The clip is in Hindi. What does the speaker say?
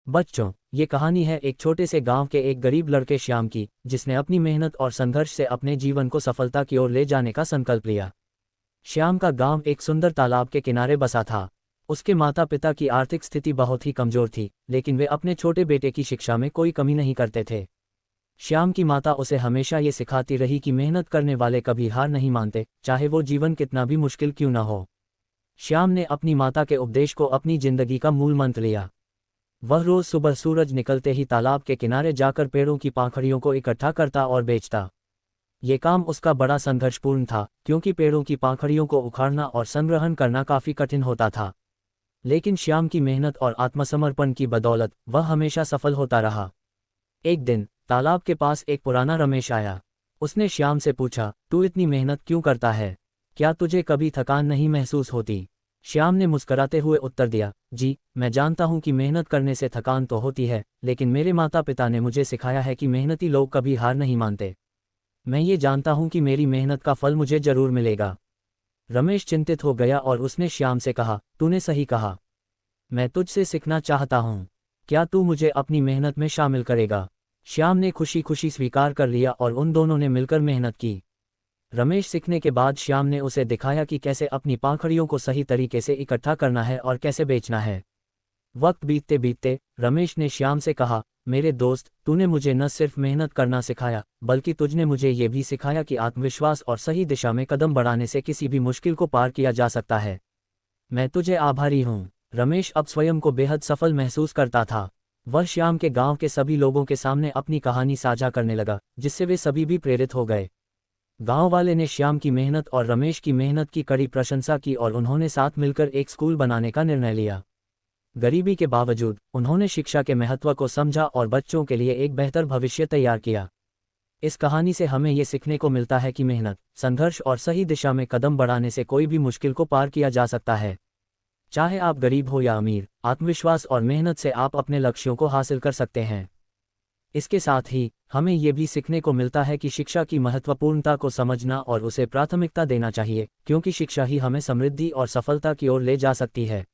बच्चों, ये कहानी है एक छोटे से गांव के एक गरीब लड़के श्याम की, जिसने अपनी मेहनत और संघर्ष से अपने जीवन को सफलता की ओर ले जाने का संकल्प लिया। श्याम का गांव एक सुंदर तालाब के किनारे बसा था। उसके माता पिता की आर्थिक स्थिति बहुत ही कमजोर थी, लेकिन वे अपने छोटे बेटे की शिक्षा में कोई कमी नहीं करते थे। श्याम की माता उसे हमेशा ये सिखाती रही कि मेहनत करने वाले कभी हार नहीं मानते, चाहे वो जीवन कितना भी मुश्किल क्यों न हो। श्याम ने अपनी माता के उपदेश को अपनी जिंदगी का मूल मंत्र लिया। वह रोज सुबह सूरज निकलते ही तालाब के किनारे जाकर पेड़ों की पाखड़ियों को इकट्ठा करता और बेचता। ये काम उसका बड़ा संघर्षपूर्ण था, क्योंकि पेड़ों की पाखड़ियों को उखाड़ना और संग्रहण करना काफी कठिन होता था। लेकिन श्याम की मेहनत और आत्मसमर्पण की बदौलत वह हमेशा सफल होता रहा। एक दिन तालाब के पास एक पुराना रमेश आया। उसने श्याम से पूछा, तू इतनी मेहनत क्यों करता है? क्या तुझे कभी थकान नहीं महसूस होती? श्याम ने मुस्कुराते हुए उत्तर दिया, जी, मैं जानता हूं कि मेहनत करने से थकान तो होती है, लेकिन मेरे माता पिता ने मुझे सिखाया है कि मेहनती लोग कभी हार नहीं मानते। मैं ये जानता हूं कि मेरी मेहनत का फल मुझे जरूर मिलेगा। रमेश चिंतित हो गया और उसने श्याम से कहा, तूने सही कहा। मैं तुझसे सीखना चाहता हूं। क्या तू मुझे अपनी मेहनत में शामिल करेगा? श्याम ने खुशी खुशी स्वीकार कर लिया और उन दोनों ने मिलकर मेहनत की। रमेश सीखने के बाद श्याम ने उसे दिखाया कि कैसे अपनी पाखड़ियों को सही तरीके से इकट्ठा करना है और कैसे बेचना है। वक्त बीतते बीतते रमेश ने श्याम से कहा, मेरे दोस्त, तूने मुझे न सिर्फ मेहनत करना सिखाया, बल्कि तुझने मुझे ये भी सिखाया कि आत्मविश्वास और सही दिशा में कदम बढ़ाने से किसी भी मुश्किल को पार किया जा सकता है। मैं तुझे आभारी हूँ। रमेश अब स्वयं को बेहद सफल महसूस करता था। वह श्याम के गांव के सभी लोगों के सामने अपनी कहानी साझा करने लगा, जिससे वे सभी भी प्रेरित हो गए। गांव वाले ने श्याम की मेहनत और रमेश की मेहनत की कड़ी प्रशंसा की और उन्होंने साथ मिलकर एक स्कूल बनाने का निर्णय लिया। गरीबी के बावजूद उन्होंने शिक्षा के महत्व को समझा और बच्चों के लिए एक बेहतर भविष्य तैयार किया। इस कहानी से हमें ये सीखने को मिलता है कि मेहनत, संघर्ष और सही दिशा में कदम बढ़ाने से कोई भी मुश्किल को पार किया जा सकता है। चाहे आप गरीब हो या अमीर, आत्मविश्वास और मेहनत से आप अपने लक्ष्यों को हासिल कर सकते हैं। इसके साथ ही हमें ये भी सीखने को मिलता है कि शिक्षा की महत्वपूर्णता को समझना और उसे प्राथमिकता देना चाहिए, क्योंकि शिक्षा ही हमें समृद्धि और सफलता की ओर ले जा सकती है।